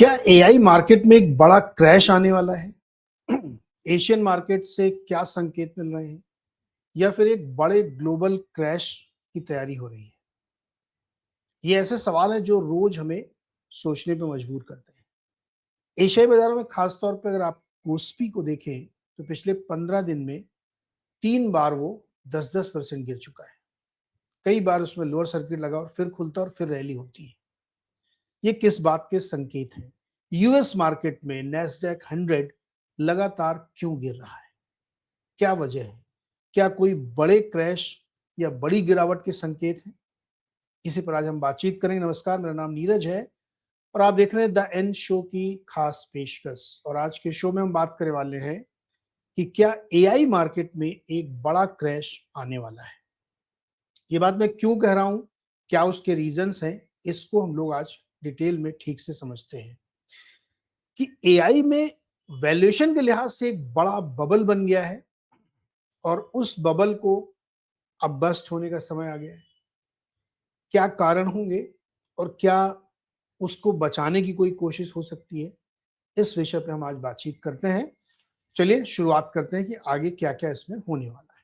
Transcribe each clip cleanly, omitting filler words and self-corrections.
क्या AI market में एक बड़ा क्रैश आने वाला है? एशियन मार्केट से क्या संकेत मिल रहे हैं या फिर एक बड़े ग्लोबल क्रैश की तैयारी हो रही है? ये ऐसे सवाल हैं जो रोज हमें सोचने पे मजबूर करते हैं। एशियाई बाजारों में खास तौर पे अगर आप कोस्पी को देखें तो पिछले 15 दिन में 3 बार वो 10-10% गिर चुका है। कई बार उसमें लोअर सर्किट लगा और फिर खुलता और फिर रैली होती है। ये किस बात के संकेत हैं? यूएस मार्केट में नैस्डैक 100 लगातार क्यों गिर रहा है? क्या वजह है? क्या कोई बड़े क्रैश या बड़ी गिरावट के संकेत हैं? इसी पर आज हम बातचीत करेंगे। नमस्कार, मेरा नाम नीरज है और आप देख रहे हैं द एन शो की खास पेशकश। और आज के शो में हम बात करने वाले हैं कि क्या एआई मार्केट में एक बड़ा क्रैश आने वाला है। ये बात मैं क्यों कह रहा हूं, क्या उसके रीजंस हैं, इसको हम लोग आज डिटेल में ठीक से समझते हैं कि एआई में वैल्यूएशन के लिहाज से एक बड़ा बबल बन गया है और उस बबल को अब बस्ट होने का समय आ गया है। क्या कारण होंगे और क्या उसको बचाने की कोई कोशिश हो सकती है, इस विषय पे हम आज बातचीत करते हैं। चलिए शुरुआत करते हैं कि आगे क्या-क्या इसमें होने वाला है।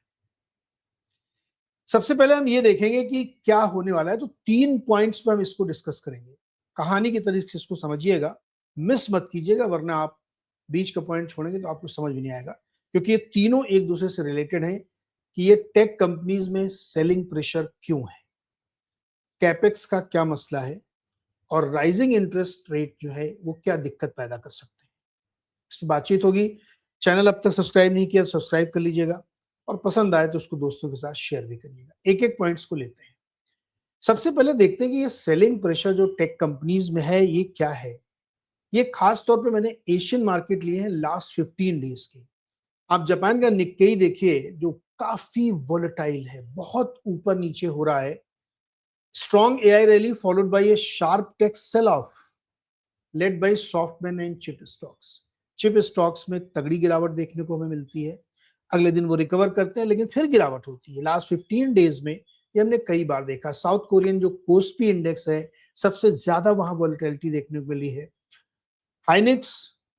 सबसे पहले हम ये देखेंगे कि क्या होने वाला है, तो 3 पॉइंट्स पे हम इसको डिस्कस करेंगे। कहानी की तरीके से इसको समझिएगा, मिस मत कीजिएगा, वरना आप बीच का पॉइंट छोड़ेंगे तो आपको समझ भी नहीं आएगा, क्योंकि ये तीनों एक दूसरे से रिलेटेड हैं कि ये टेक कंपनीज में सेलिंग प्रेशर क्यों है, कैपेक्स का क्या मसला है और राइजिंग इंटरेस्ट रेट जो है वो क्या दिक्कत पैदा कर सकते हैं। इस पर बातचीत होगी। चैनल अब तक सब्सक्राइब नहीं किया तो सब्सक्राइब कर लीजिएगा और पसंद आए तो उसको दोस्तों के साथ शेयर भी करिएगा। एक एक पॉइंट्स को लेते हैं। सबसे पहले देखते हैं कि ये सेलिंग प्रेशर जो टेक कंपनीज में है ये क्या है। ये खास तौर पे मैंने एशियन मार्केट लिए हैं लास्ट 15 डेज के। आप जापान का निक्केई देखिए जो काफी वोलेटाइल है, बहुत ऊपर नीचे हो रहा है। Strong AI rally followed by a sharp tech sell off led by SoftBank and chip stocks. Chip stocks में तगड़ी गिरावट देखने को हमें मिलती है। अगले दिन वो रिकवर करते हैं लेकिन फिर गिरावट होती है। लास्ट 15 डेज में ये हमने कई बार देखा। साउथ कोरियन जो कोस्पी इंडेक्स है, सबसे ज्यादा वहां वोलेटिलिटी देखने को मिली है। Hynix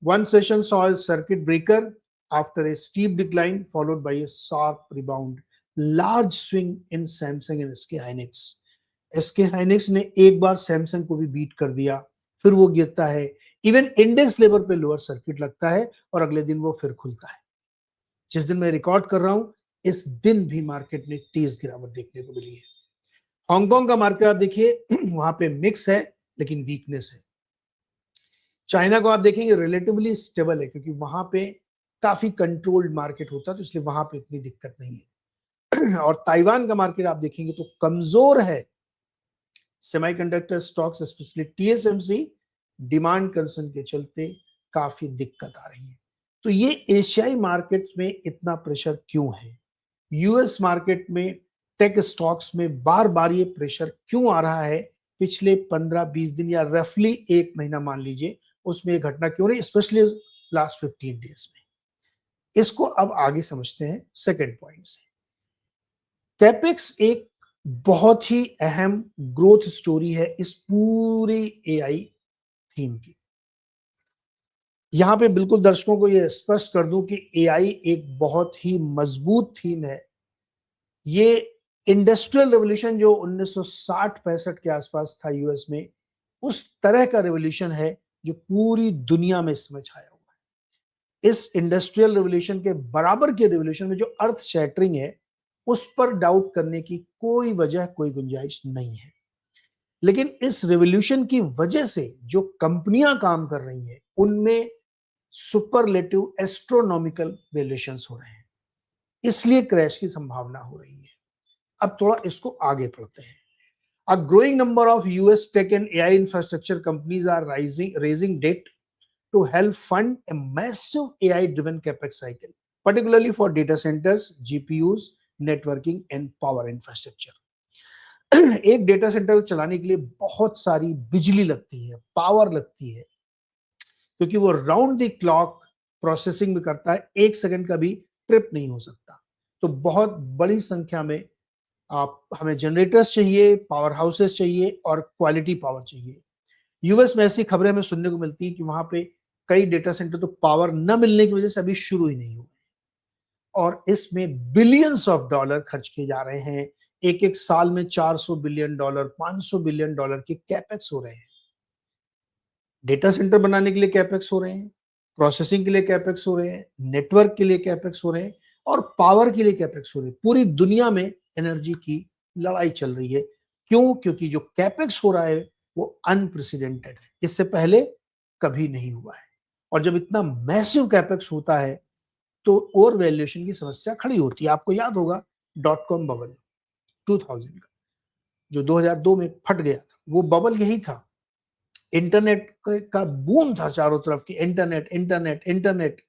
one session saw a circuit breaker after a steep decline followed by a sharp rebound. Large swing in Samsung and SK Hynix. SK Hynix ने एक बार सैमसंग को भी बीट कर दिया, फिर वो गिरता है। इवन इंडेक्स लेवल पे लोअर सर्किट लगता है और अगले दिन वो फिर खुलता है। जिस दिन मैं रिकॉर्ड कर रहा हूं इस दिन भी मार्केट में तेज गिरावट देखने को मिली है। हांगकांग का मार्केट आप देखिए, वहां पे मिक्स है लेकिन वीकनेस है। चाइना को आप देखेंगे रिलेटिवली स्टेबल है, क्योंकि वहां पे काफी कंट्रोल्ड मार्केट होता है तो इसलिए वहां पे इतनी दिक्कत नहीं है। और ताइवान का मार्केट आप देखेंगे तो कमजोर है। Semiconductor stocks specially TSMC demand concern के चलते काफी दिक्कत आ रही है। तो ये एशियाई मार्केट्स में इतना प्रेशर क्यों है? यूएस मार्केट में टेक स्टॉक्स में बार बार ये प्रेशर क्यों आ रहा है? पिछले 15-20 दिन या रफली एक महीना मान लीजिए, उसमें ये घटना क्यों रही, स्पेशली लास्ट 15 डेज में। इसको अब आगे समझते हैं सेकंड पॉइंट से। कैपेक्स एक बहुत ही अहम ग्रोथ स्टोरी है इस पूरी एआई थीम की। यहां पे बिल्कुल दर्शकों को यह स्पष्ट कर दूं कि एआई एक बहुत ही मजबूत थीम है। ये इंडस्ट्रियल रेवोल्यूशन जो 1960-65 के आसपास था यूएस में, उस तरह का रेवोल्यूशन है जो पूरी दुनिया में इसमें छाया हुआ है। इस इंडस्ट्रियल रेवोल्यूशन के बराबर के रेवोल्यूशन में जो अर्थ शैटरिंग है, उस पर डाउट करने की कोई वजह, कोई गुंजाइश नहीं है। लेकिन इस रेवोल्यूशन की वजह से जो कंपनियां काम कर रही हैं उनमें सुपरलेटिव एस्ट्रोनॉमिकल वैल्यूएशंस हो रहे हैं, इसलिए क्रैश की संभावना हो रही है। अब थोड़ा इसको आगे पढ़ते हैं। A growing number of US tech and AI infrastructure companies are raising debt to help fund a massive AI-driven capex cycle, particularly for data centers, GPUs, networking and power infrastructure. एक डेटा सेंटर को चलाने के लिए बहुत सारी बिजली लगती है, पावर लगती है, क्योंकि वो राउंड द क्लॉक प्रोसेसिंग भी करता है, 1 सेकंड का भी ट्रिप नहीं हो सकता। तो बहुत बड़ी संख्या में हमें जनरेटर्स चाहिए, पावर हाउसेस चाहिए और क्वालिटी पावर चाहिए। यूएस में ऐसी खबरें हमें सुनने को मिलती हैं कि वहां पे कई डेटा सेंटर तो पावर न मिलने की वजह से अभी शुरू ही नहीं हुए, और इसमें बिलियंस ऑफ डॉलर खर्च किए जा रहे हैं। एक एक साल में 400 बिलियन डॉलर, 500 बिलियन डॉलर के कैपेक्स हो रहे हैं। डेटा सेंटर बनाने के लिए कैपेक्स हो रहे हैं, प्रोसेसिंग के लिए कैपेक्स हो रहे हैं, नेटवर्क के लिए कैपेक्स हो रहे हैं, और पावर के लिए कैपेक्स हो रहे हैं। पूरी दुनिया में एनर्जी की लड़ाई चल रही है। क्यों? क्योंकि जो कैपेक्स हो रहा है वो अनप्रेसिडेंटेड है, इससे पहले कभी नहीं हुआ है। और जब इतना मैसिव कैपेक्स होता है तो ओवर वैल्यूएशन की समस्या खड़ी होती है। आपको याद होगा डॉट कॉम बबल 2000 का, जो 2002 में फट गया था, वो बबल यही था। इंटरनेट का बूम था चारों तरफ की, इंटरनेट इंटरनेट इंटरनेट।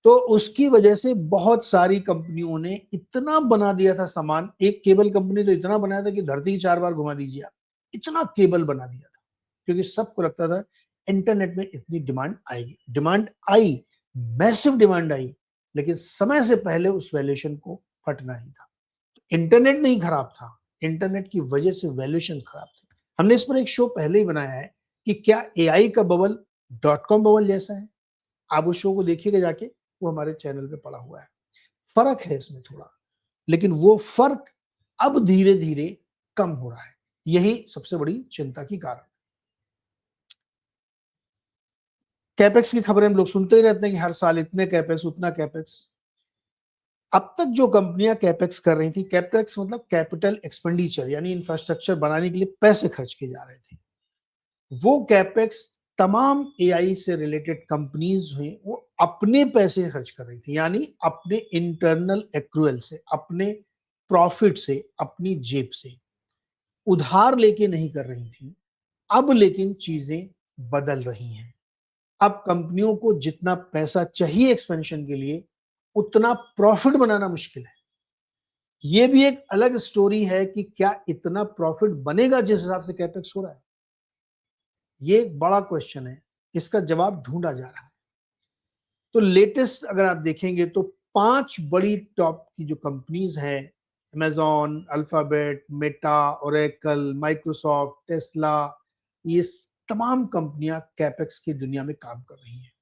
तो उसकी वजह से बहुत सारी कंपनियों ने इतना बना दिया था सामान। एक केबल कंपनी तो इतना बनाया था कि धरती 4 बार घुमा दीजिए आप, इतना केबल बना दिया था, क्योंकि सबको लगता था इंटरनेट में इतनी डिमांड आएगी। डिमांड आई, मैसिव डिमांड आई, लेकिन समय से पहले उस वैल्यूएशन को फटना ही था। इंटरनेट नहीं खराब था, इंटरनेट की वजह से वैल्यूएशन खराब थी। हमने इस पर एक शो पहले ही बनाया है कि क्या एआई का बबल डॉट कॉम बबल जैसा है। आप उस शो को देखिएगा जाके, वो हमारे चैनल पे पड़ा हुआ है। फर्क है इसमें थोड़ा, लेकिन वो फर्क अब धीरे धीरे कम हो रहा है। यही सबसे बड़ी चिंता की कारण है। कैपेक्स की खबरें हम लोग सुनते ही रहते हैं कि हर साल इतने कैपेक्स, उतना कैपेक्स। अब तक जो कंपनियां कैपेक्स कर रही थी, कैपेक्स मतलब कैपिटल एक्सपेंडिचर, यानी इंफ्रास्ट्रक्चर बनाने के लिए पैसे खर्च किए जा रहे थे, वो कैपेक्स तमाम एआई से रिलेटेड कंपनीज हुई वो अपने पैसे खर्च कर रही थी, यानी अपने इंटरनल एक्रूअल से, अपने प्रॉफिट से, अपनी जेब से, उधार लेके नहीं कर रही थी। अब लेकिन चीजें बदल रही हैं। अब कंपनियों को जितना पैसा चाहिए एक्सपेंशन के लिए, उतना प्रॉफिट बनाना मुश्किल है। ये भी एक अलग स्टोरी है कि क्या इतना प्रॉफिट बनेगा जिस हिसाब से कैपेक्स हो रहा है। ये एक बड़ा क्वेश्चन है, इसका जवाब ढूंढा जा रहा है। तो लेटेस्ट अगर आप देखेंगे तो 5 बड़ी टॉप की जो कंपनीज हैं, Amazon, alphabet, Meta, Oracle, Microsoft, Tesla, ये तमाम कंपनियां कैपेक्स की दुनिया में काम कर रही हैं।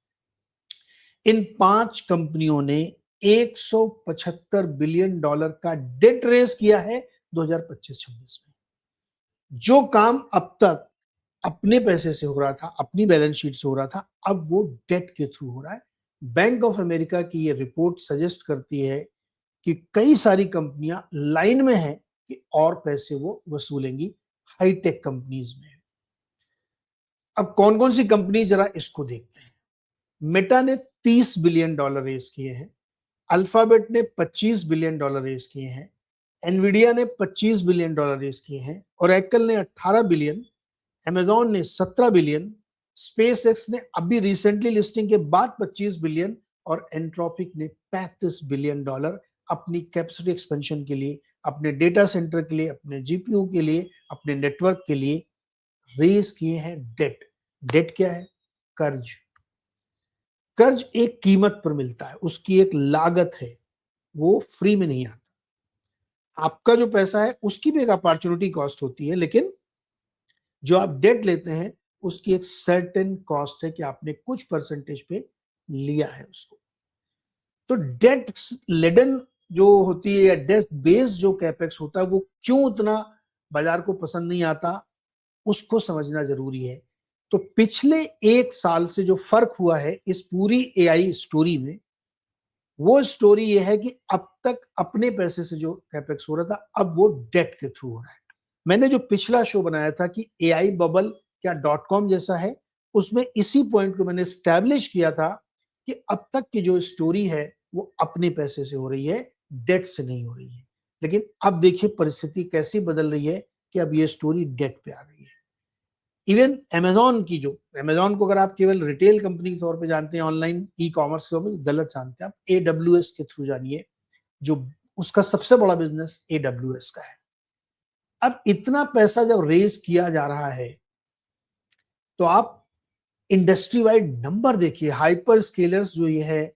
इन 5 कंपनियों ने 175 बिलियन डॉलर का डेट रेज किया है 2025-26 में। जो काम अब तक अपने पैसे से हो रहा था, अपनी बैलेंस शीट से हो रहा था, अब वो डेट के थ्रू हो रहा है। बैंक ऑफ अमेरिका की ये रिपोर्ट सजेस्ट करती है कि कई सारी कंपनियां लाइन में हैं कि और पैसे वो वसूलेंगी हाईटेक कंपनीज में। अब कौन कौन सी कंपनी, जरा इसको देखते हैं। मेटा ने 30 बिलियन डॉलर रेज किए हैं, अल्फाबेट ने 25 बिलियन डॉलर रेज किए हैं, एनवीडिया ने 25 बिलियन डॉलर रेज किए हैं, और एप्पल ने 18 बिलियन, अमेजॉन ने 17 बिलियन, स्पेस एक्स ने अभी रिसेंटली लिस्टिंग के बाद 25 बिलियन, और एंट्रोपिक ने 35 बिलियन डॉलर अपनी कैपेसिटी एक्सपेंशन के लिए, अपने डेटा सेंटर के लिए, अपने जीपीयू के लिए, अपने नेटवर्क के लिए रेज किए हैं। डेट, डेट क्या है? कर्ज। कर्ज एक कीमत पर मिलता है, उसकी एक लागत है, वो फ्री में नहीं आता। आपका जो पैसा है उसकी भी एक अपॉर्चुनिटी कॉस्ट होती है, लेकिन जो आप डेट लेते हैं उसकी एक सर्टेन कॉस्ट है कि आपने कुछ परसेंटेज पे लिया है उसको। तो डेट लेडन जो होती है, या डेट बेस्ड जो कैपेक्स होता है, वो क्यों उतना बाजार को पसंद नहीं आता, उसको समझना जरूरी है। तो पिछले 1 साल से जो फर्क हुआ है इस पूरी एआई स्टोरी में, वो स्टोरी ये है कि अब तक अपने पैसे से जो कैपेक्स हो रहा था, अब वो डेट के थ्रू हो रहा है। मैंने जो पिछला शो बनाया था कि एआई बबल क्या डॉट कॉम जैसा है, उसमें इसी पॉइंट को मैंने स्टैब्लिश किया था कि अब तक की जो स्टोरी है वो अपने पैसे से हो रही है, डेट से नहीं हो रही है। लेकिन अब देखिए परिस्थिति कैसी बदल रही है कि अब ये स्टोरी डेट पे आ गई है। इवन अमेजॉन की जो, अमेजॉन को अगर आप केवल रिटेल कंपनी के तौर पे जानते हैं, ऑनलाइन ई कॉमर्स के तौर पे, गलत जानते हैं आप। एडब्ल्यूएस के थ्रू जानिए, जो उसका सबसे बड़ा बिजनेस एडब्ल्यूएस का है। अब इतना पैसा जब रेज किया जा रहा है तो आप इंडस्ट्री वाइड नंबर देखिए। हाइपर स्केलर्स जो ये है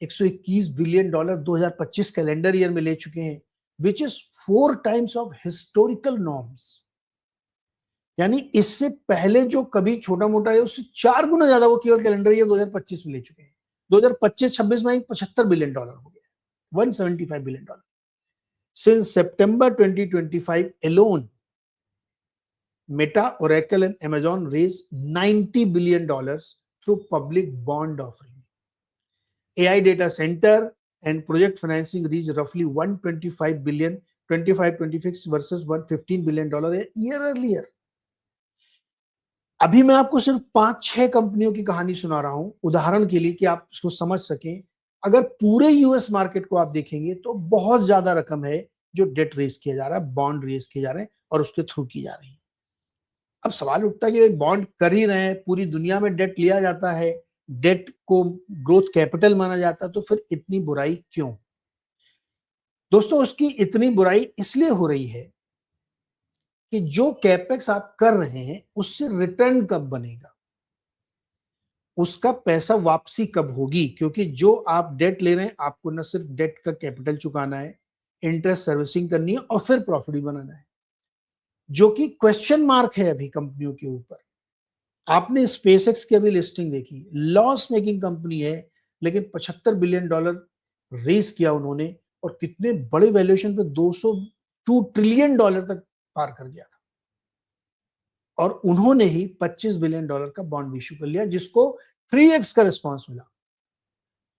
121 बिलियन डॉलर 2025 कैलेंडर ईयर में ले चुके हैं, which is 4 times of historical norms. यानी इससे पहले जो कभी छोटा मोटा है उससे 4 गुना ज्यादा वो केवल कैलेंडर ईयर 2025 में ले चुके हैं। 2025-26 में $75 बिलियन हो गया, $175 billion. Since September 2025 alone, Meta, Oracle, and Amazon raised $90 billion through public bond offering. AI data center and project financing reached roughly 125 billion 25-26 versus $115 billion a year earlier. अभी मैं आपको सिर्फ 5-6 कंपनियों की कहानी सुना रहा हूं उदाहरण के लिए कि आप इसको समझ सकें। अगर पूरे यूएस मार्केट को आप देखेंगे तो बहुत ज्यादा रकम है जो डेट रेज किया जा रहा है, बॉन्ड रेज किए जा रहे हैं और उसके थ्रू की जा रही है। अब सवाल उठता है कि बॉन्ड कर ही रहे हैं, पूरी दुनिया में डेट लिया जाता है, डेट को ग्रोथ कैपिटल माना जाता है, तो फिर इतनी बुराई क्यों? दोस्तों, उसकी इतनी बुराई इसलिए हो रही है कि जो कैपेक्स आप कर रहे हैं उससे रिटर्न कब बनेगा, उसका पैसा वापसी कब होगी। क्योंकि जो आप डेट ले रहे हैं आपको न सिर्फ डेट का कैपिटल चुकाना है, इंटरेस्ट सर्विसिंग करनी है और फिर प्रॉफिट भी बनाना है, जो कि क्वेश्चन मार्क है अभी कंपनियों के ऊपर। आपने स्पेसएक्स की अभी लिस्टिंग देखी, लॉस मेकिंग कंपनी है लेकिन $75 बिलियन रेस किया उन्होंने और कितने बड़े वैल्यूएशन पे $202 ट्रिलियन तक पार कर गया था। और उन्होंने ही $25 बिलियन का बॉन्ड इश्यू कर लिया जिसको 3x का रिस्पॉन्स मिला।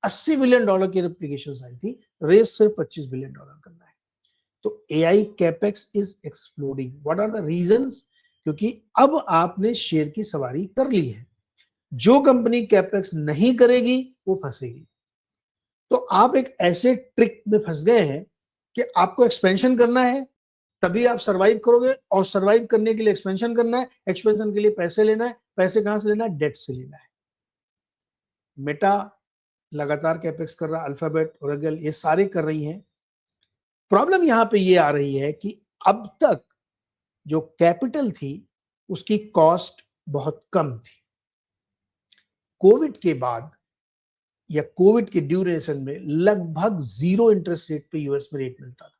$80 बिलियन की एप्लीकेशन आई थी, रेस सिर्फ $25 बिलियन करना है। तो AI capex is exploding. What are the reasons? क्योंकि अब आपने शेयर की सवारी कर ली है। जो कंपनी कैपेक्स नहीं करेगी वो फंसेगी। तो आप एक ऐसे ट्रिक में फंस गए हैं कि आपको एक्सपेंशन करना है तभी आप सरवाइव करोगे, और सरवाइव करने के लिए एक्सपेंशन करना है, एक्सपेंशन के लिए पैसे लेना है। पैसे कहां से लेना है? डेट से लेना है। मेटा लगातार कैपेक्स कर रहा, अल्फाबेट, ओरेकल, ये सारे कर रही हैं। प्रॉब्लम यहां पे ये आ रही है कि अब तक जो कैपिटल थी उसकी कॉस्ट बहुत कम थी। कोविड के बाद या कोविड के ड्यूरेशन में लगभग 0 इंटरेस्ट रेट पे यूएस में रेट मिलता था।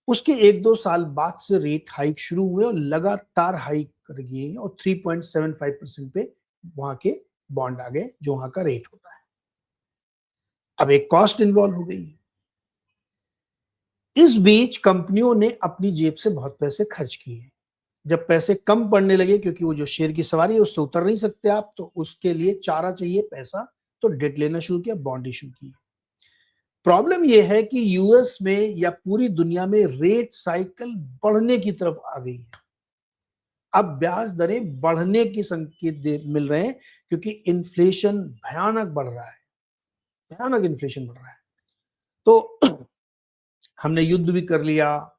उसके 1-2 साल बाद से रेट हाइक शुरू हुए और लगातार हाइक कर गए और 3.75% पे वहां के बॉन्ड आ गए जो वहां का रेट होता है। अब एक कॉस्ट इन्वॉल्व हो गई। इस बीच कंपनियों ने अपनी जेब से बहुत पैसे खर्च किए। जब पैसे कम पड़ने लगे, क्योंकि वो जो शेयर की सवारी है उससे उतर नहीं सकते आप, तो उसके लिए चारा चाहिए पैसा, तो डेट लेना शुरू किया, बॉन्ड इशू किए। प्रॉब्लम यह है कि यूएस में या पूरी दुनिया में रेट साइकिल बढ़ने की तरफ आ गई है। अब ब्याज दरें बढ़ने के संकेत मिल रहे हैं क्योंकि इन्फ्लेशन भयानक बढ़ रहा है, भयानक इन्फ्लेशन बढ़ रहा है। तो हमने युद्ध भी कर लिया,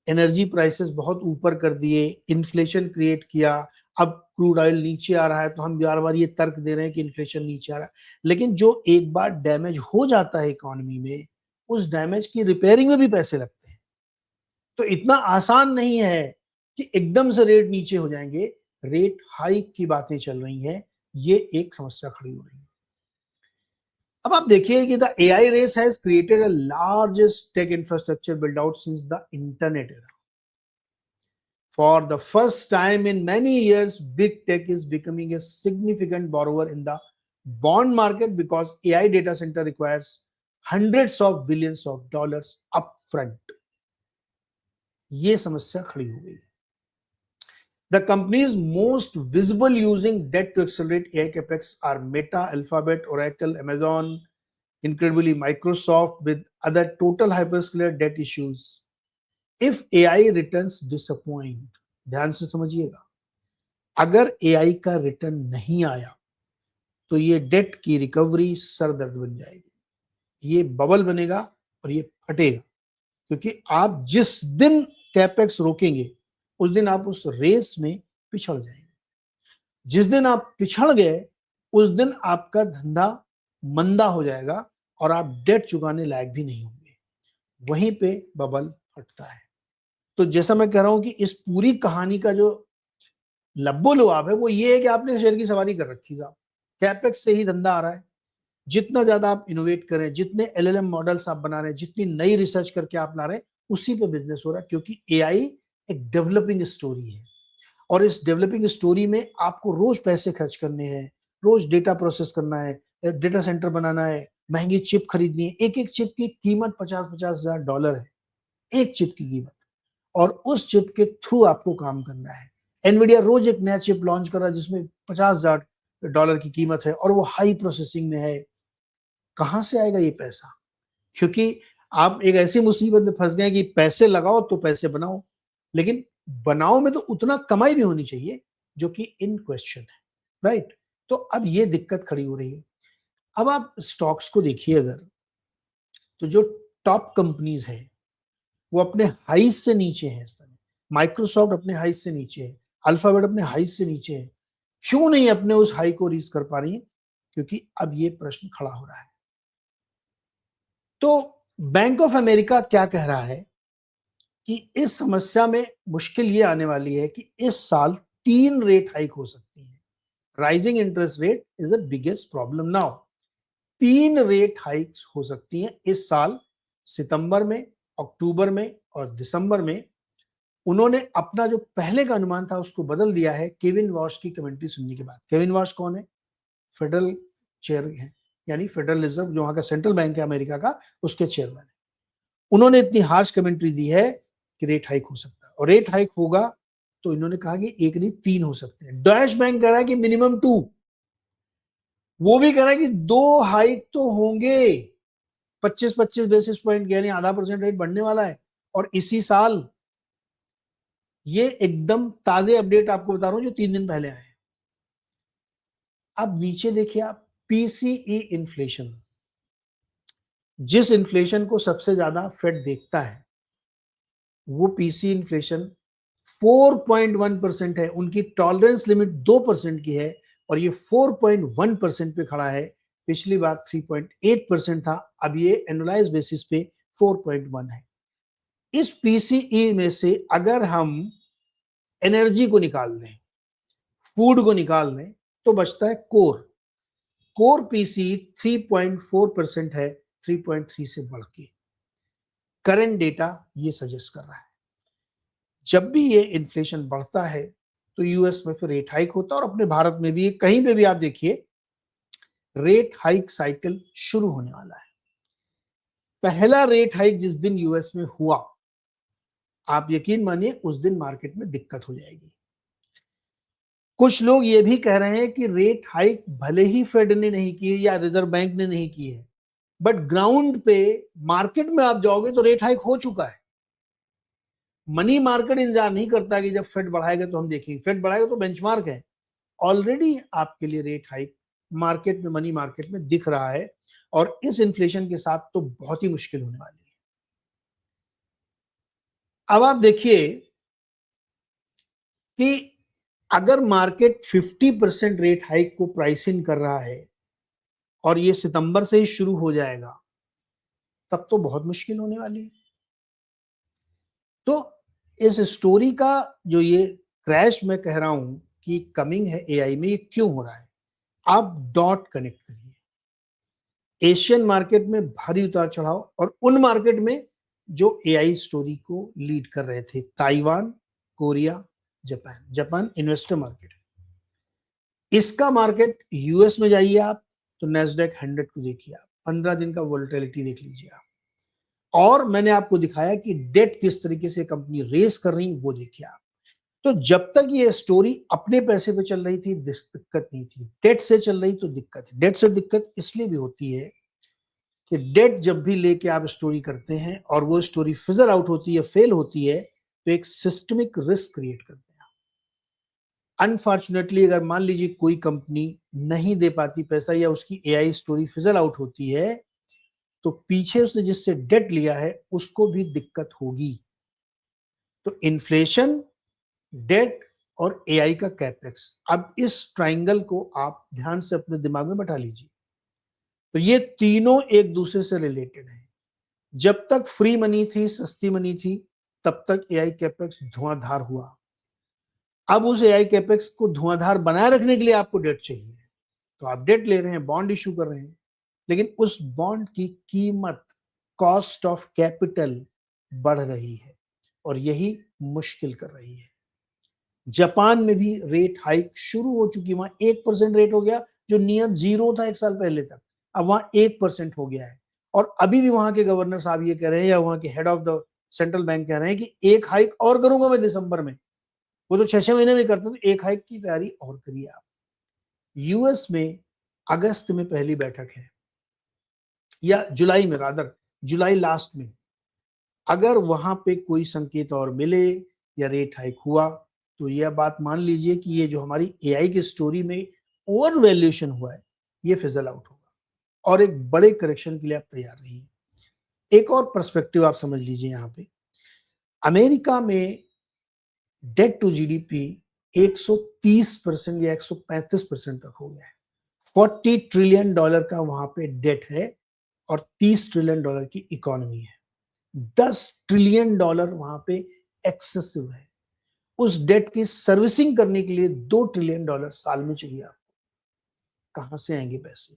एनर्जी प्राइसेस बहुत ऊपर कर दिए, इन्फ्लेशन क्रिएट किया। अब क्रूड ऑयल नीचे आ रहा है तो हम बार बार ये तर्क दे रहे हैं कि इन्फ्लेशन नीचे आ रहा है, लेकिन जो एक बार डैमेज हो जाता है इकोनॉमी में, उस डैमेज की रिपेयरिंग में भी पैसे लगते हैं। तो इतना आसान नहीं है कि एकदम से रेट नीचे हो जाएंगे। रेट हाइक की बातें चल रही हैं, ये एक समस्या खड़ी हो रही है। अब आप देखिए कि the AI race has created a largest tech infrastructure build out since the internet era. For the first time in many years, big tech is becoming a significant borrower in the bond market because AI data center requires hundreds of billions of dollars upfront. ये समस्या खड़ी हो गई। The companies most visible using debt to accelerate AI capex are Meta, Alphabet, Oracle, Amazon, incredibly Microsoft, with other total hyperscaler debt issues. If AI returns disappoint, ध्यान से समझिएगा, अगर AI का रिटर्न नहीं आया तो ये डेट की रिकवरी सरदर्द बन जाएगी, ये बबल बनेगा और ये फटेगा। क्योंकि आप जिस दिन कैपेक्स रोकेंगे उस दिन आप उस रेस में पिछड़ जाएंगे। जिस दिन आप पिछड़ गए उस दिन आपका धंधा मंदा हो जाएगा और आप डेट चुकाने लायक भी नहीं होंगे। वहीं पे बबल फटता है। तो जैसा मैं कह रहा हूं कि इस पूरी कहानी का जो लब्बो लुआब है वो ये है कि आपने शेयर की सवारी कर रखी है। कैपेक्स से ही धंधा आ रहा है। जितना ज्यादा आप इनोवेट करें, जितने एलएलएम मॉडल्स आप बना रहे हैं, जितनी नई रिसर्च करके आप ला रहे हैं, उसी पे बिजनेस हो रहा है। क्योंकि एआई एक डेवलपिंग स्टोरी है। और इस डेवलपिंग स्टोरी में आपको रोज पैसे खर्च करने हैं, रोज डेटा प्रोसेस करना है, डेटा सेंटर बनाना है, महंगी चिप खरीदनी है। एक एक चिप की कीमत 50-50 हजार डॉलर है, एक चिप की कीमत, और उस चिप के थ्रू आपको काम करना है। एनवीडिया रोज एक नया चिप लॉन्च कर रहा है जिसमें 50,000 डॉलर की कीमत है और वो हाई प्रोसेसिंग में है। कहां से आएगा ये पैसा? क्योंकि आप एक ऐसी मुसीबत में फंस गए कि पैसे लगाओ तो पैसे बनाओ, लेकिन बनाओ में तो उतना कमाई भी होनी चाहिए जो कि इन क्वेश्चन है, राइट? तो अब ये दिक्कत खड़ी हो रही है। अब आप स्टॉक्स को देखिए अगर, तो जो टॉप कंपनीज है वो अपने हाइज से नीचे है इस समय। माइक्रोसॉफ्ट अपने हाइज से नीचे है, अल्फाबेट अपने हाइज से नीचे है। क्यों नहीं अपने उस हाई को रीच कर पा रही है? क्योंकि अब ये प्रश्न खड़ा हो रहा है। तो बैंक ऑफ अमेरिका क्या कह रहा है कि इस समस्या में मुश्किल ये आने वाली है कि इस साल 3 रेट हाइक हो सकती है। Rising interest rate is the biggest problem now. 3 rate hikes हो सकती हैं इस साल, सितंबर में, अक्टूबर में और दिसंबर में। उन्होंने अपना जो पहले का अनुमान था उसको बदल दिया है केविन वॉश की कमेंट्री सुनने के बाद। केविन वॉश कौन है? फेडरल चेयर है, यानी फेडरल रिजर्व जो वहां का सेंट्रल बैंक है अमेरिका का, उसके चेयरमैन है। उन्होंने इतनी हार्श कमेंट्री दी है कि रेट हाइक हो सकता है, और रेट हाइक होगा तो इन्होंने कहा कि एक नहीं 3 हो सकते हैं। डॉयश बैंक कह रहा है कि मिनिमम 2, वो भी कह रहा है कि 2 हाइक तो होंगे। 25-25 बेसिस पॉइंट, यानी ½ % रेट बढ़ने वाला है, और इसी साल। ये एकदम ताजे अपडेट आपको बता रहा हूं जो 3 दिन पहले आए हैं। अब नीचे देखिए आप, पीसीई इन्फ्लेशन, जिस इन्फ्लेशन को सबसे ज्यादा फेड देखता है, वो पीसी इन्फ्लेशन 4.1% है। उनकी टॉलरेंस लिमिट 2% की है और ये 4.1% पे खड़ा है। पिछली बार 3.8% था, अब ये एनुअलाइज बेसिस पे 4.1 है। इस पीसीई में से अगर हम एनर्जी को निकाल दें, फूड को निकाल दें, तो बचता है कोर। कोर पीसीई 3.4% है, 3.3 से बढ़ के। करंट डेटा ये सजेस्ट कर रहा है जब भी ये इन्फ्लेशन बढ़ता है तो यूएस में फिर रेट हाइक होता है, और अपने भारत में भी कहीं पे भी आप देखिए रेट हाइक साइकिल शुरू होने वाला है। पहला रेट हाइक जिस दिन यूएस में हुआ, आप यकीन मानिए उस दिन मार्केट में दिक्कत हो जाएगी। कुछ लोग ये भी कह रहे हैं कि रेट हाइक भले ही फेड ने नहीं की है या रिजर्व बैंक ने नहीं की है, बट ग्राउंड पे मार्केट में आप जाओगे तो रेट हाइक हो चुका है। मनी मार्केट इंतजार नहीं करता कि जब फेड बढ़ाएगा तो हम देखेंगे, फेड बढ़ाएगा तो बेंचमार्क है। ऑलरेडी आपके लिए रेट हाइक मार्केट में, मनी मार्केट में दिख रहा है, और इस इन्फ्लेशन के साथ तो बहुत ही मुश्किल होने वाली है। अब आप देखिए कि अगर मार्केट 50% रेट हाइक को प्राइस इन कर रहा है और ये सितंबर से ही शुरू हो जाएगा, तब तो बहुत मुश्किल होने वाली है। तो इस स्टोरी का जो ये क्रैश मैं कह रहा हूं कि कमिंग है एआई में, ये क्यों हो रहा है? आप डॉट कनेक्ट करिए। एशियन मार्केट में भारी उतार चढ़ाव, और उन मार्केट में जो एआई स्टोरी को लीड कर रहे थे, Taiwan, Korea, Japan. Japan investor market है। इसका मार्केट, यूएस में जाइए आप तो नेस्डेक 100 को देखिए, आप 15 दिन का वोलेटिलिटी देख लीजिए आप, और मैंने आपको दिखाया कि डेट किस तरीके से कंपनी रेस कर रही वो देखिए आप। तो जब तक ये स्टोरी अपने पैसे पे चल रही थी दिक्कत नहीं थी, डेट से चल रही तो दिक्कत है। डेट से दिक्कत इसलिए भी होती है कि डेट जब भी लेके आप स्टोरी करते हैं और वो स्टोरी फिजल आउट होती है, फेल होती है, तो एक सिस्टमिक रिस्क क्रिएट करते हैं। अनफॉर्चुनेटली अगर मान लीजिए कोई कंपनी नहीं दे पाती पैसा या उसकी एआई स्टोरी फिजल आउट होती है, तो पीछे उसने जिससे डेट लिया है उसको भी दिक्कत होगी। तो इन्फ्लेशन, डेट और एआई का कैपेक्स, अब इस ट्राइंगल को आप ध्यान से अपने दिमाग में बैठा लीजिए। तो ये तीनों एक दूसरे से रिलेटेड है। जब तक फ्री मनी थी, सस्ती मनी थी, तब तक एआई कैपेक्स धुआंधार हुआ। अब उस एआई कैपेक्स को धुआंधार बनाए रखने के लिए आपको डेट चाहिए, तो आप डेट ले रहे हैं, बॉन्ड इशू कर रहे हैं, लेकिन उस बॉन्ड की कीमत, कॉस्ट ऑफ कैपिटल बढ़ रही है, और यही मुश्किल कर रही है। जापान में भी रेट हाइक शुरू हो चुकी है, वहां 1% रेट हो गया जो नियर जीरो था एक साल पहले तक, अब वहां 1% हो गया है। और अभी भी वहां के गवर्नर साहब ये कह रहे हैं, या वहां के head of the central bank कह रहे हैं कि एक हाइक और करूंगा मैं दिसंबर में। वो तो 6-6 महीने में करते, तो एक हाइक की तैयारी और करिए आप। यूएस में अगस्त में पहली बैठक है, या जुलाई में, रादर जुलाई लास्ट में। अगर वहां पे कोई संकेत और मिले या रेट हाइक हुआ, तो यह बात मान लीजिए कि ये जो हमारी एआई की स्टोरी में ओवर वैल्यूएशन हुआ है, ये फिजल आउट होगा और एक बड़े करेक्शन के लिए आप तैयार रहिए। एक और पर्सपेक्टिव आप समझ लीजिए, यहाँ पे अमेरिका में डेट टू जीडीपी 130% या 135% तक हो गया है। $40 ट्रिलियन का वहां पे डेट है और $30 ट्रिलियन की इकोनॉमी है। $10 ट्रिलियन वहां पे एक्सेसिव है। उस डेट की सर्विसिंग करने के लिए $2 ट्रिलियन साल में चाहिए आपको। कहां से आएंगे पैसे?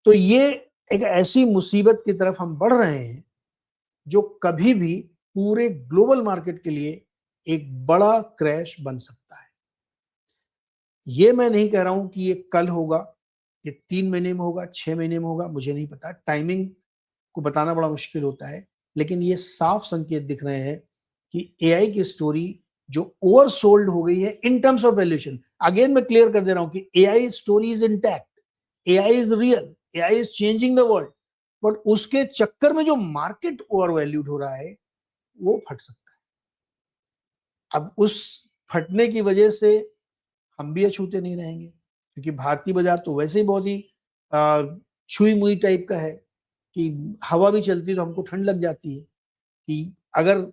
तो ये एक ऐसी मुसीबत की तरफ हम बढ़ रहे हैं जो कभी भी पूरे ग्लोबल मार्केट के लिए एक बड़ा क्रैश बन सकता है। ये मैं नहीं कह रहा हूं कि ये कल होगा, ये 3 महीने में होगा, 6 महीने में होगा, मुझे नहीं पता। टाइमिंग को बताना बड़ा मुश्किल होता है, लेकिन ये साफ संकेत दिख रहे हैं कि एआई की स्टोरी जो ओवरसोल्ड हो गई है in terms of valuation. Again मैं क्लियर कर दे रहा हूं कि AI story is intact, AI is real, AI is changing the world, but उसके चक्कर में जो मार्केट ओवर वैल्यूड हो रहा है वो फट सकता है। अब उस फटने की वजह से हम भी अछूते नहीं रहेंगे, क्योंकि भारतीय बाजार तो वैसे ही बहुत ही छुई मुई टाइप का है कि हवा भी चलती है तो हमको ठंड लग जाती है, कि अगर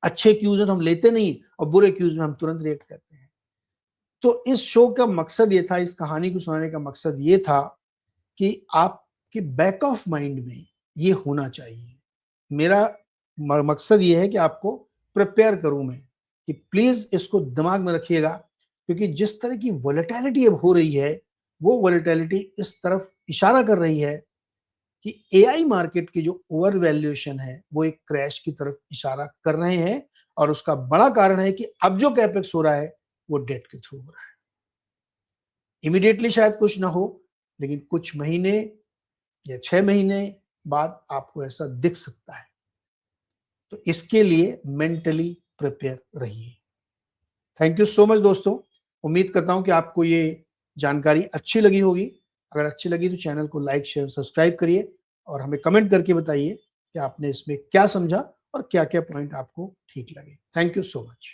अच्छे क्यूज है तो हम लेते नहीं और बुरे क्यूज में हम तुरंत रिएक्ट करते हैं। तो इस शो का मकसद ये था, इस कहानी को सुनाने का मकसद ये था कि आपके बैक ऑफ माइंड में ये होना चाहिए। मेरा मकसद ये है कि आपको प्रिपेयर करूं मैं, कि प्लीज इसको दिमाग में रखिएगा, क्योंकि जिस तरह की वोलेटिलिटी अब हो रही है, वो वोलेटिलिटी इस तरफ इशारा कर रही है कि एआई मार्केट की जो ओवर वैल्यूएशन है वो एक क्रैश की तरफ इशारा कर रहे हैं। और उसका बड़ा कारण है कि अब जो कैपेक्स हो रहा है वो डेट के थ्रू हो रहा है। इमीडिएटली शायद कुछ ना हो, लेकिन कुछ महीने या 6 महीने बाद आपको ऐसा दिख सकता है। तो इसके लिए मेंटली प्रिपेयर रहिए। थैंक यू सो मच दोस्तों। उम्मीद करता हूं कि आपको ये जानकारी अच्छी लगी होगी। अगर अच्छी लगी तो चैनल को लाइक शेयर सब्सक्राइब करिए और हमें कमेंट करके बताइए कि आपने इसमें क्या समझा और क्या क्या पॉइंट आपको ठीक लगे। Thank you so much.